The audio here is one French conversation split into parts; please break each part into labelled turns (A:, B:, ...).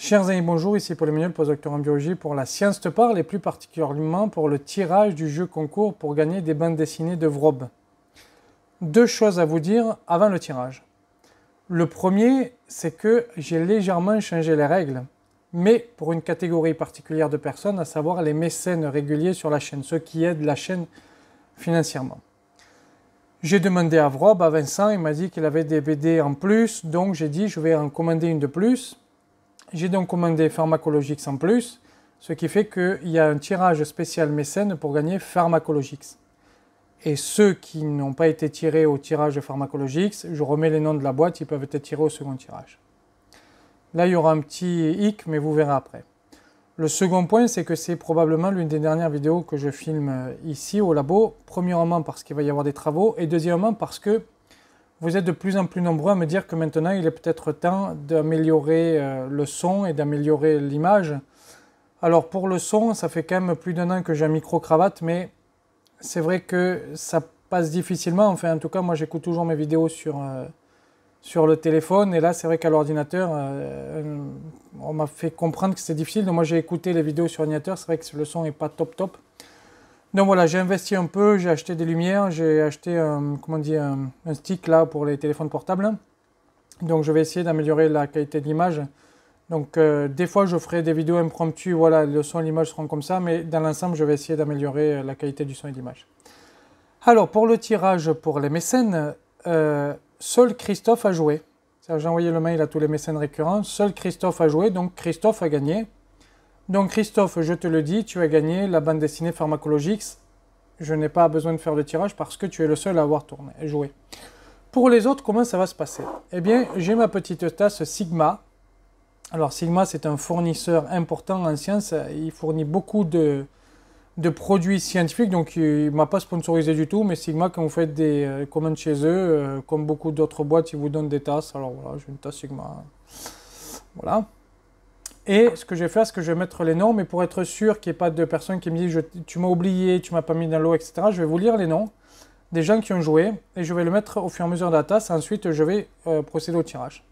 A: Chers amis, bonjour, ici Paul Emmanuel, postdocteur en biologie pour La Science te parle et plus particulièrement pour le tirage du jeu concours pour gagner des bandes dessinées de Vrob. Deux choses à vous dire avant le tirage. Le premier, c'est que j'ai légèrement changé les règles, mais pour une catégorie particulière de personnes, à savoir les mécènes réguliers sur la chaîne, ceux qui aident la chaîne financièrement. J'ai demandé à Vrob, à Vincent, il m'a dit qu'il avait des BD en plus, donc j'ai dit je vais en commander une de plus. J'ai donc commandé Pharmacologix en plus, ce qui fait qu'il y a un tirage spécial mécène pour gagner Pharmacologix. Et ceux qui n'ont pas été tirés au tirage de Pharmacologix, je remets les noms de la boîte, ils peuvent être tirés au second tirage. Là, il y aura un petit hic, mais vous verrez après. Le second point, c'est que c'est probablement l'une des dernières vidéos que je filme ici au labo. Premièrement, parce qu'il va y avoir des travaux, et deuxièmement, parce que vous êtes de plus en plus nombreux à me dire que maintenant, il est peut-être temps d'améliorer le son et d'améliorer l'image. Alors pour le son, ça fait quand même plus d'un an que j'ai un micro-cravate, mais c'est vrai que ça passe difficilement. Enfin, en tout cas, moi, j'écoute toujours mes vidéos sur le téléphone. Et là, c'est vrai qu'à l'ordinateur, on m'a fait comprendre que c'est difficile. Donc moi, j'ai écouté les vidéos sur ordinateur. C'est vrai que le son n'est pas top. Donc voilà, j'ai investi un peu, j'ai acheté des lumières, j'ai acheté un stick là pour les téléphones portables. Donc je vais essayer d'améliorer la qualité de l'image. Donc des fois je ferai des vidéos impromptues, voilà, le son et l'image seront comme ça, mais dans l'ensemble je vais essayer d'améliorer la qualité du son et de l'image. Alors pour le tirage pour les mécènes, seul Christophe a joué. J'ai envoyé le mail à tous les mécènes récurrents, seul Christophe a joué, donc Christophe a gagné. Donc Christophe, je te le dis, tu as gagné la bande dessinée Pharmacologix. Je n'ai pas besoin de faire de tirage parce que tu es le seul à avoir tourné et joué. Pour les autres, comment ça va se passer? Eh bien, j'ai ma petite tasse Sigma. Alors Sigma, c'est un fournisseur important en sciences. Il fournit beaucoup de produits scientifiques, donc il ne m'a pas sponsorisé du tout. Mais Sigma, quand vous faites des commandes chez eux, comme beaucoup d'autres boîtes, ils vous donnent des tasses. Alors voilà, j'ai une tasse Sigma. Voilà. Et ce que je vais faire, c'est que je vais mettre les noms, mais pour être sûr qu'il n'y ait pas de personnes qui me disent tu m'as oublié, tu m'as pas mis dans l'eau, etc. Je vais vous lire les noms des gens qui ont joué et je vais le mettre au fur et à mesure de la tasse. Ensuite, je vais procéder au tirage.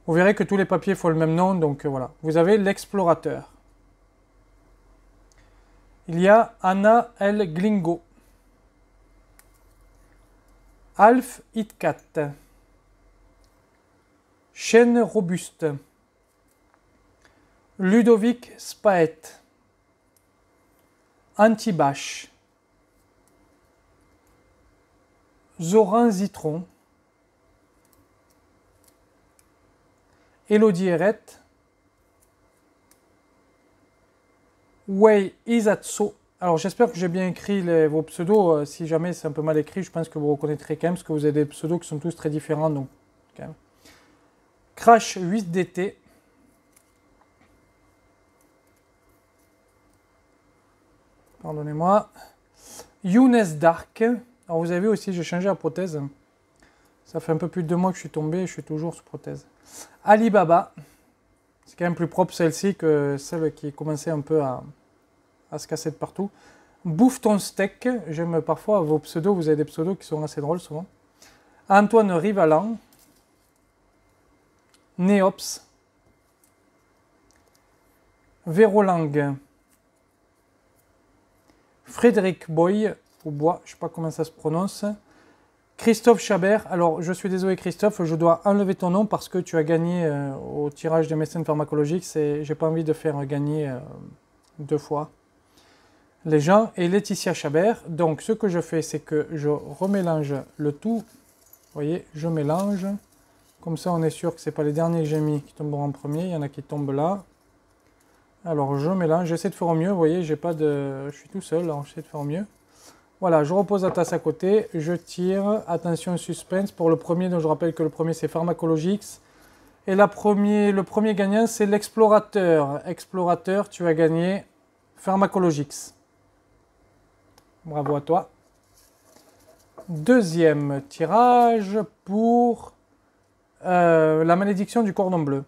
A: Vous verrez que tous les papiers font le même nom, donc voilà. Vous avez l'explorateur. Il y a Anna L. Glingo. Alf Itcat. Chêne robuste. Ludovic Spaet, Antibache, Zoran Zitron, Elodie Eret, Wei Izatso. Alors j'espère que j'ai bien écrit vos pseudos. Si jamais c'est un peu mal écrit, je pense que vous reconnaîtrez quand même, parce que vous avez des pseudos qui sont tous très différents. Donc, quand même. Crash 8DT. Pardonnez-moi. Younes Dark. Alors vous avez vu aussi, j'ai changé la prothèse. Ça fait un peu plus de 2 mois que je suis tombé et je suis toujours sous prothèse. Alibaba. C'est quand même plus propre celle-ci que celle qui commençait un peu à se casser de partout. Bouffe ton steak. J'aime parfois vos pseudos. Vous avez des pseudos qui sont assez drôles souvent. Antoine Rivalan. Neops. Vérolang. Frédéric Boy, ou Bois, je ne sais pas comment ça se prononce. Christophe Chabert, alors je suis désolé Christophe, je dois enlever ton nom parce que tu as gagné au tirage des mécènes pharmacologiques, j'ai pas envie de faire gagner 2 fois les gens. Et Laetitia Chabert, donc ce que je fais, c'est que je remélange le tout, vous voyez, je mélange, comme ça on est sûr que ce n'est pas les derniers que j'ai mis qui tomberont en premier, il y en a qui tombent là. Alors je mélange, j'essaie de faire au mieux, vous voyez, je suis tout seul, alors j'essaie de faire au mieux. Voilà, je repose la tasse à côté, je tire, attention suspense pour le premier, donc je rappelle que le premier c'est Pharmacologix. Et le premier gagnant c'est l'explorateur. Explorateur, tu as gagné Pharmacologix. Bravo à toi. Deuxième tirage pour la malédiction du cordon bleu.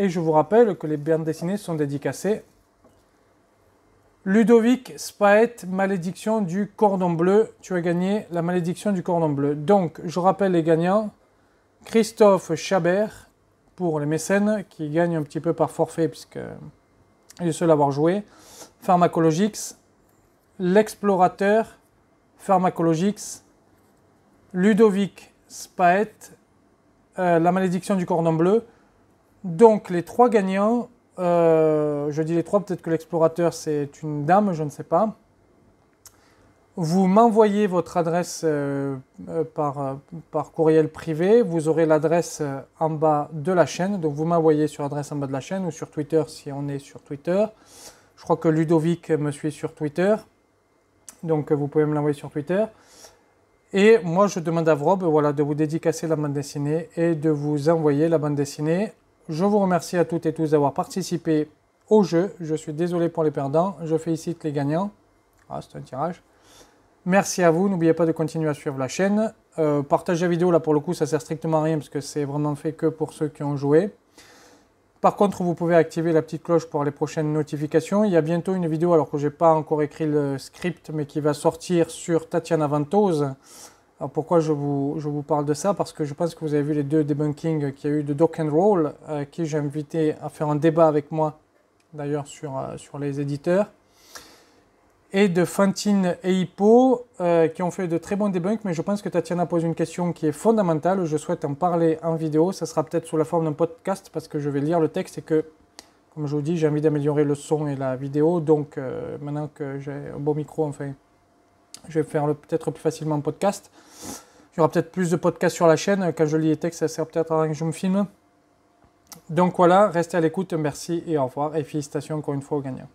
A: Et je vous rappelle que les bandes dessinées sont dédicacées. Ludovic Spaet, malédiction du cordon bleu. Tu as gagné la malédiction du cordon bleu. Donc, je rappelle les gagnants. Christophe Chabert, pour les mécènes qui gagnent un petit peu par forfait puisque il est le seul à avoir joué. Pharmacologix, l'Explorateur, Pharmacologix, Ludovic Spaet, La Malédiction du Cordon Bleu. Donc les 3 gagnants, je dis les 3, peut-être que l'Explorateur c'est une dame, je ne sais pas. Vous m'envoyez votre adresse par courriel privé. Vous aurez l'adresse en bas de la chaîne. Donc vous m'envoyez sur l'adresse en bas de la chaîne ou sur Twitter si on est sur Twitter. Je crois que Ludovic me suit sur Twitter. Donc vous pouvez me l'envoyer sur Twitter. Et moi je demande à Vrob voilà, de vous dédicacer la bande dessinée et de vous envoyer la bande dessinée. Je vous remercie à toutes et tous d'avoir participé au jeu. Je suis désolé pour les perdants. Je félicite les gagnants. Ah, c'est un tirage. Merci à vous, n'oubliez pas de continuer à suivre la chaîne. Partagez la vidéo, là pour le coup ça sert strictement à rien parce que c'est vraiment fait que pour ceux qui ont joué. Par contre vous pouvez activer la petite cloche pour les prochaines notifications. Il y a bientôt une vidéo, alors que je n'ai pas encore écrit le script, mais qui va sortir sur Tatiana Ventose. Alors pourquoi je vous parle de ça? Parce que je pense que vous avez vu les 2 debunkings qu'il y a eu de Dock and Roll, qui j'ai invité à faire un débat avec moi, d'ailleurs sur les éditeurs. Et de Fantine et Hippo qui ont fait de très bons debunks, mais je pense que Tatiana pose une question qui est fondamentale. Je souhaite en parler en vidéo. Ça sera peut-être sous la forme d'un podcast parce que je vais lire le texte et que, comme je vous dis, j'ai envie d'améliorer le son et la vidéo. Donc maintenant que j'ai un bon micro, enfin, je vais faire peut-être plus facilement un podcast. Il y aura peut-être plus de podcasts sur la chaîne. Quand je lis les textes, ça sert peut-être à rien que je me filme. Donc voilà, restez à l'écoute. Merci et au revoir. Et félicitations encore une fois aux gagnants.